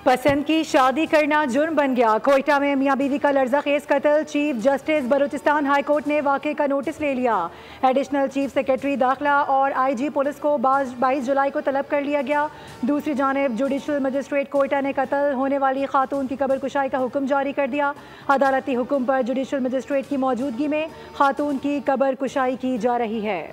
पसंद की शादी करना जुर्म बन गया। कोयटा में मियां बीवी का लर्जा खेज कत्ल। Chief justice Balochistan high court ने वाक़े का नोटिस ले लिया। एडिशनल चीफ सेक्रेटरी दाखिला और आईजी पुलिस को 22 जुलाई को तलब कर लिया गया। दूसरी जानिब जुडिशल मजिस्ट्रेट कोयटा ने कत्ल होने वाली खातून की कब्र कुशाई का हुक्म जारी कर दिया। अदालती हुक्म पर जुडिशल मजिस्ट्रेट की मौजूदगी में खातून की कब्र कुशाई की जा रही है।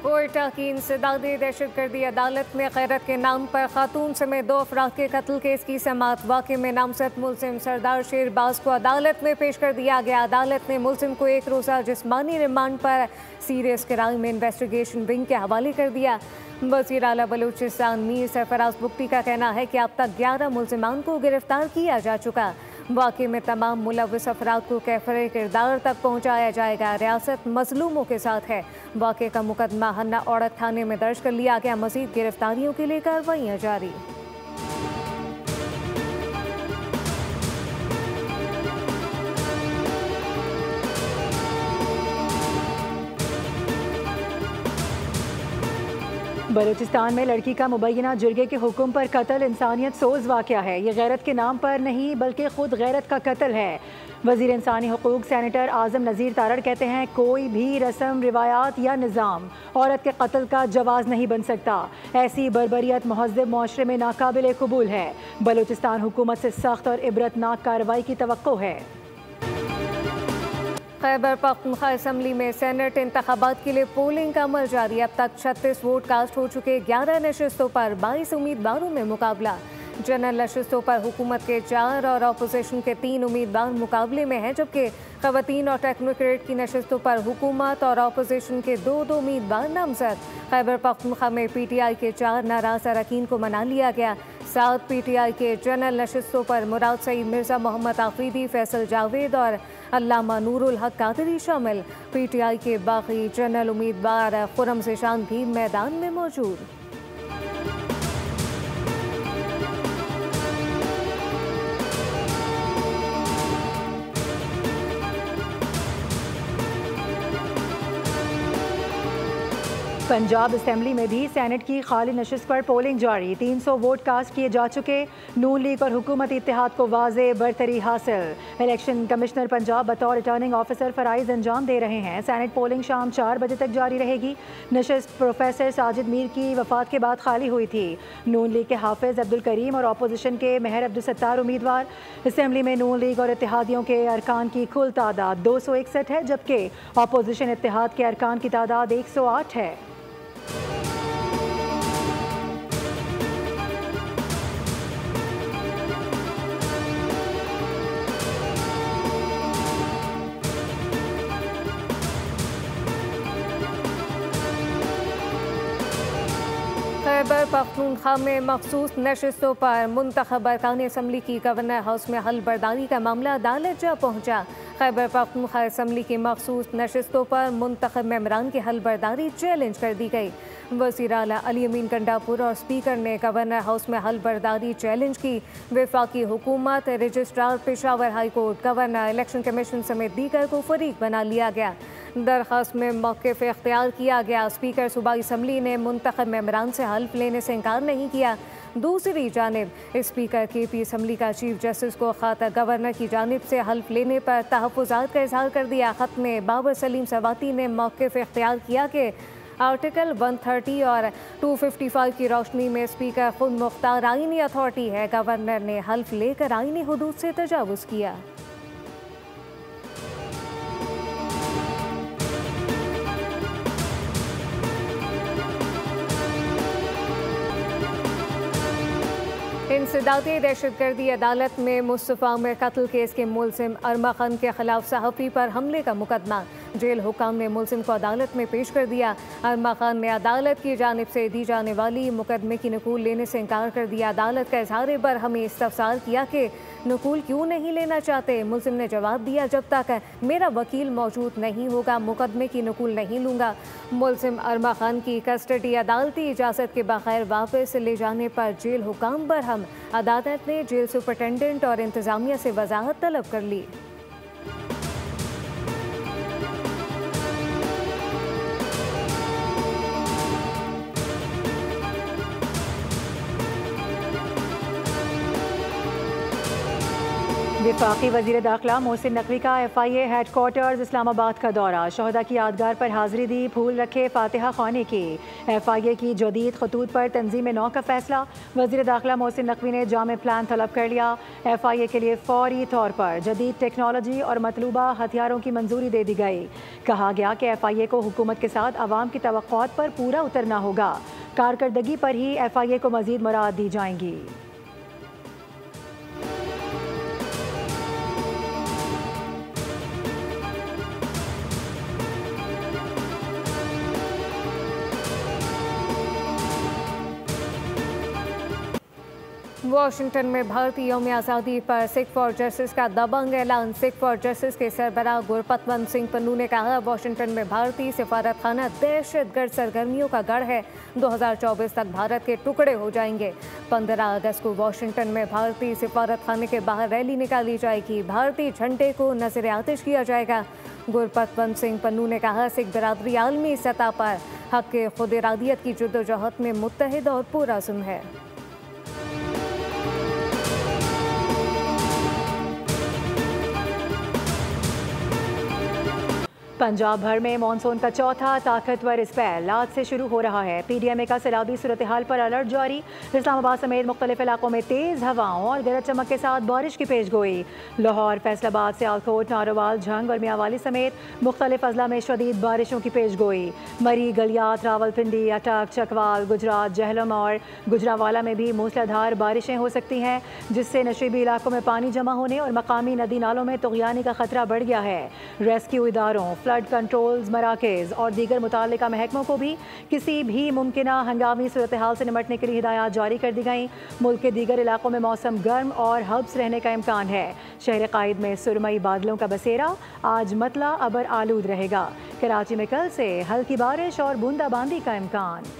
कोयटा की इंसदादी दहशतगर्दी अदालत में गैरत के नाम पर खातून समेत 2 अफराद के कत्ल केस की समाअत। वाक़े में नामजद मुलजिम सरदार शेरबाज को अदालत में पेश कर दिया गया। अदालत ने मुलजिम को 1 रोज़ा जिस्मानी रिमांड पर सीरियस क्राइम इन्वेस्टिगेशन विंग के हवाले कर दिया। वज़ीर आला बलूचिस्तान मीर सरफराज बुख्ती का कहना है कि अब तक 11 मुलजिमान को गिरफ्तार किया जा चुका। वाक़े में तमाम मुलव्विस अफराद को कैफरे किरदार तक पहुँचाया जाएगा। रियासत मजलूमों के साथ है। वाक़े का मुकदमा हन्ना औड़क थाने में दर्ज कर लिया गया। मज़ीद गिरफ्तारियों के लिए कार्रवाइयाँ जारी। बलूचिस्तान में लड़की का मुबैना जुर्गे के हुक्म पर कत्ल इंसानियत सोज वाक़या है। ये गैरत के नाम पर नहीं बल्कि खुद गैरत का कत्ल है। वज़ीर इंसानी हुकूक सेनेटर आज़म नज़ीर तारड़ कहते हैं कोई भी रस्म रिवायात या निज़ाम औरत के कत्ल का जवाज़ नहीं बन सकता। ऐसी बर्बरियत महज़्ज़ब मुआशरे में नाकाबिल कबूल है। बलूचिस्तान हुकूमत से सख्त और इबरतनाक कार्रवाई की तवक्को है। खैबर पख्तूनख्वा असम्बली में सेनेट इंतखाबात के लिए पोलिंग का अमल जारी। अब तक 36 वोट कास्ट हो चुके। 11 नशिस्तों पर 22 उम्मीदवारों में मुकाबला। जनरल नशिस्तों पर हुकूमत के 4 और अपोजिशन के 3 उम्मीदवार मुकाबले में हैं, जबकि ख़वातीन और टेक्नोक्रेट की नशिस्तों पर हुकूमत और अपोजिशन के 2 उम्मीदवार नामजद। खैबर पख्तूनख्वा में PTI के 4 नाराज़ अरकान को मना लिया गया। 7 PTI के जनरल नशिस्तों पर मुराद सईद, मिर्ज़ा मोहम्मद आफरीदी, फैसल जावेद और अल्लामा नूरुल हक कादरी शामिल। PTI के बाकी जनरल उम्मीदवार खुरम ज़ेशान भी मैदान में मौजूद। पंजाब असेंबली में भी सेनेट की खाली नशिस्त पर पोलिंग जारी। 300 वोट कास्ट किए जा चुके। नून लीग और हुकूमती इत्तेहाद को वाज़े बरतरी हासिल। इलेक्शन कमिश्नर पंजाब बतौर रिटर्निंग ऑफिसर फ़राइज़ अंजाम दे रहे हैं। सेनेट पोलिंग शाम 4 बजे तक जारी रहेगी। नशिस्त प्रोफेसर साजिद मीर की वफ़ात के बाद खाली हुई थी। नून लीग के हाफिज़ अब्दुल करीम और अपोजिशन के महर अब्दुल सत्तार उम्मीदवार। असेंबली में नून लीग और इत्तेहादियों के अरकान की कुल तादाद 261 है, जबकि अपोजिशन इत्तेहाद के अरकान की तादाद 108 है। खैबर पख्तूनख्वा में मखसूस नशिस्तों पर मुंतखब अरकान असम्बली की गवर्नर हाउस में हल बर्दारी का मामला अदालत जा पहुँचा। खैबर पख्तूनख्वा असम्बली की मखसूस नशिस्तों पर मुंतखब मेंबरान की हल बर्दारी चैलेंज कर दी गई। वज़ीर आला अली अमीन गंडापुर और स्पीकर ने गवर्नर हाउस में हल बर्दारी चैलेंज की। वफाकी हुकूमत, registrar Peshawar high court, governor, election commission समेत दीगर को फरीक बना लिया गया। दरख्वास्त में मौक़िफ़ इख्तियार किया गया। स्पीकर सूबाई असम्बली ने मुंतखब मेंबरान से हल्फ लेने से इनकार नहीं किया। दूसरी जानिब स्पीकर KP असम्बली का चीफ जस्टिस को ख़त गवर्नर की जानिब से हल्फ लेने पर तहफ़्फ़ुज़ात का इज़हार कर दिया। ख़त में बाबर सलीम सवाती ने मौक़िफ़ इख्तियार किया कि आर्टिकल 130 और 255 की रोशनी में स्पीकर खुद मुख्तार आईनी अथॉरिटी है। गवर्नर ने हल्फ लेकर आईनी हुदूद से तजावुज़ किया। इंसदादी दहशतगर्दी अदालत में मुस्तफ़ा में कत्ल केस के मुलजिम अरमा खान के खिलाफ सहाफ़ी पर हमले का मुकदमा। जेल हुकाम ने मुलजिम को अदालत में पेश कर दिया। अरमा खान ने अदालत की जानिब से दी जाने वाली मुकदमे की नकूल लेने से इनकार कर दिया। अदालत का इज़हार बरहमी इस्तफसार किया कि नकूल क्यों नहीं लेना चाहते। मुलजिम ने जवाब दिया, जब तक मेरा वकील मौजूद नहीं होगा मुकदमे की नकूल नहीं लूँगा। मुलजिम अरमा खान की कस्टडी अदालती इजाज़त के बगैर वापस ले जाने पर जेल हुकाम बरहम। अदालत ने जेल सुपरिटेंडेंट और इंतज़ामिया से वजाहत तलब कर ली। वफाकी वज़ीर दाखिला मोहसिन नकवी का FIA हेडक्वार्टर्स इस्लामाबाद का दौरा। शहदा की यादगार पर हाजिरी दी, फूल रखे, फातिहा ख्वानी की। FIA की जदीद खतूत पर तंजीम नौ का फैसला। वज़ीर दाखिला मोहसिन नकवी ने जामे प्लान तलब कर लिया। FIA के लिए फौरी तौर पर जदीद टेक्नोलॉजी और मतलूबा हथियारों की मंजूरी दे दी गई। कहा गया कि FIA को हुकूमत के साथ अवाम की तवक्कुआत पर पूरा उतरना होगा। कारकर्दगी पर ही FIA को मज़ीद मुराद दी जाएंगी। वाशिंगटन में भारतीय यौम आज़ादी पर सिख फॉर जस्टिस का दबंग ऐलान। सिख फॉर जस्टिस के सरबराह गुरपतवंत सिंह पन्नू ने कहा, वाशिंगटन में भारतीय सिफारत खाना दहशतगर्द सरगर्मियों का गढ़ है। 2024 तक भारत के टुकड़े हो जाएंगे। 15 अगस्त को वाशिंगटन में भारतीय सिफारत खाने के बाहर रैली निकाली जाएगी। भारतीय झंडे को नजर आतिश किया जाएगा। गुरपतवंत सिंह पन्नू ने कहा, सिख बरादरी आलमी सतह पर हक खुद इरादियत की जद्दोजहद में मुत्तहिद और पुरअज़्म है। पंजाब भर में मानसून का चौथा ताकतवर स्पेल आज से शुरू हो रहा है। PDMA का सैलाबी सूरत हाल पर अलर्ट जारी। इस्लामाबाद समेत मुख्तलिफ इलाकों में तेज़ हवाओं और गरज चमक के साथ बारिश की पेशगोई। लाहौर, फैसलाबाद, सियालकोट, नारोवाल, झंग और मियांवाली समेत मुख्तलिफ अजला में शदीद बारिशों की पेशगोई। मरी, गलियात, रावलपिंडी, अटक, चकवाल, गुजरात, जहलम और गुजरावाला में भी मूसलाधार बारिशें हो सकती हैं, जिससे नशीबी इलाकों में पानी जमा होने और मकामी नदी नालों में तुग़यानी का खतरा बढ़ गया है। रेस्क्यू इदारों, फ्लड कंट्रोल्स मराकज़ और दीगर मुताल्लिका महकमों को भी किसी भी मुमकिना हंगामी सूरत हाल से निपटने के लिए हिदायत जारी कर दी गई। मुल्क के दीगर इलाकों में मौसम गर्म और हब्स रहने का इम्कान है। शहर कायद में सुरमई बादलों का बसेरा, आज मतला अबर आलूद रहेगा। कराची में कल से हल्की बारिश और बूंदाबांदी का इम्कान।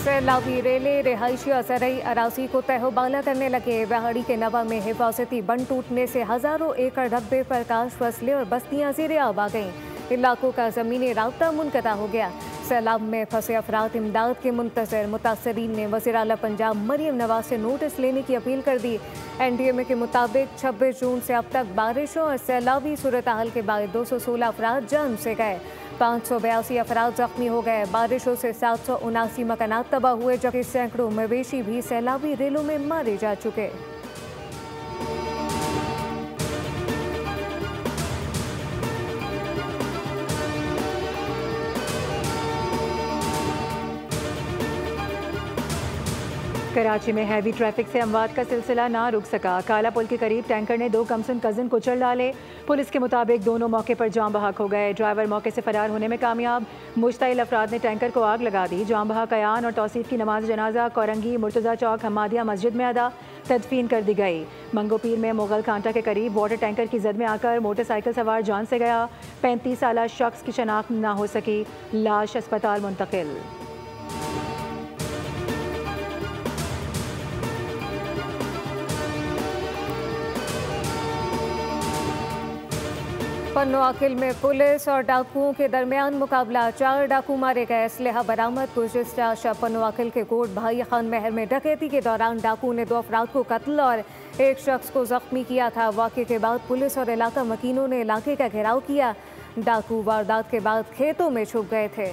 सैलाबी रेले रिहायशी और ज़रई अराजी को तहोबाला करने लगे। वहाड़ी के नवा में हिफाजती बंद टूटने से हज़ारों एकड़ रकबे पर काश फसलें और बस्तियाँ ज़ेरे आब आ गईं। इलाकों का ज़मीनी राब्ता मुनक़ता हो गया। सैलाब में फंसे अफराद इमदाद के मुंतज़र। मुतासरीन ने वज़ीर आला पंजाब मरियम नवाज से नोटिस लेने की अपील कर दी। NDMA के मुताबिक 26 जून से अब तक बारिशों और सैलाबी सूरत हाल के बाद 216 अफराद जान से गए। 582 अफराद जख्मी हो गए। बारिशों से 779 मकानात तबाह हुए, जबकि सैकड़ों मवेशी भी सैलाबी रेलों में मारे जा चुके। कराची में हैवी ट्रैफिक से अमवात का सिलसिला ना रुक सका। काला पुल के करीब टैंकर ने 2 कमसन कज़न कुचल डाले। पुलिस के मुताबिक दोनों मौके पर जाम बहक हो गए। ड्राइवर मौके से फरार होने में कामयाब। मुश्तइल अफराद ने टैंकर को आग लगा दी। जाम बहक अयान और तौसीफ की नमाज जनाजा कोरंगी मुर्तज़ा चौक हमादिया मस्जिद में अदा तदफीन कर दी गई। मंगोपीर में मुगल कांटा के करीब वाटर टैंकर की जद में आकर मोटरसाइकिल सवार जान से गया। 35 साला शख्स की शनाख्त ना हो सकी। लाश अस्पताल मुंतकिल। पन्नुआकिल में पुलिस और डाकुओं के दरमियान मुकाबला। 4 डाकू मारे गए। असलहा बरामद। गुज़िश्ता शब पन्नुआकिल के कोट भाई खान महर में डकैती के दौरान डाकू ने 2 अफराद को कत्ल और 1 शख्स को जख्मी किया था। वाक़े के बाद पुलिस और इलाका मकीनों ने इलाके का घेराव किया। डाकू वारदात के बाद खेतों में छुप गए थे।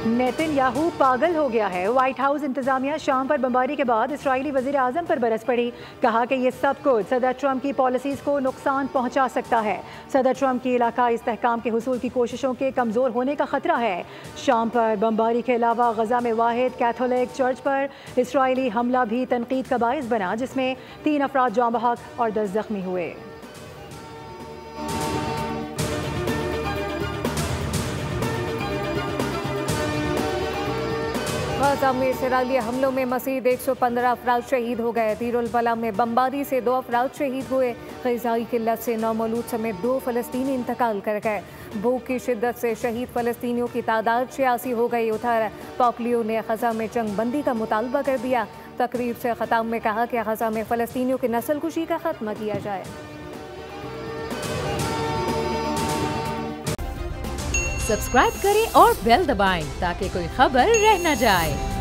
नेतन्याहू पागल हो गया है। व्हाइट हाउस इंतजामिया शाम पर बमबारी के बाद इसराइली वजीर आजम पर बरस पड़ी। कहा कि ये सब कुछ सदर ट्रंप की पॉलिसीज को नुकसान पहुंचा सकता है। सदर ट्रंप की इलाका इस्तेहकाम के हुसूल की कोशिशों के कमज़ोर होने का खतरा है। शाम पर बमबारी के अलावा गजा में वाहिद कैथोलिक चर्च पर इसराइली हमला भी तनकीद का बाइस बना, जिसमें 3 अफराद जाँ बहक और 10 जख्मी हुए। गाज़ा में इसराइली हमलों में मज़ीद 115 अफराद शहीद हो गए। दीरुल बला में बमबारी से 2 अफराद शहीद हुए। ग़िज़ाई किल्लत से नौमौलूद समेत 2 फ़लस्तीनी इंतकाल कर गए। भूख की शिद्दत से शहीद फ़लस्तीनियों की तादाद 86 हो गई। उधर पॉपुलियो ने ग़ज़ा में जंग बंदी का मुतालबा कर दिया। तकरीब से खिताब में कहा कि गजा में फ़लस्तीनियों की नस्लकुशी का खात्मा किया जाए। सब्सक्राइब करें और बेल दबाएं ताकि कोई खबर रह न जाए।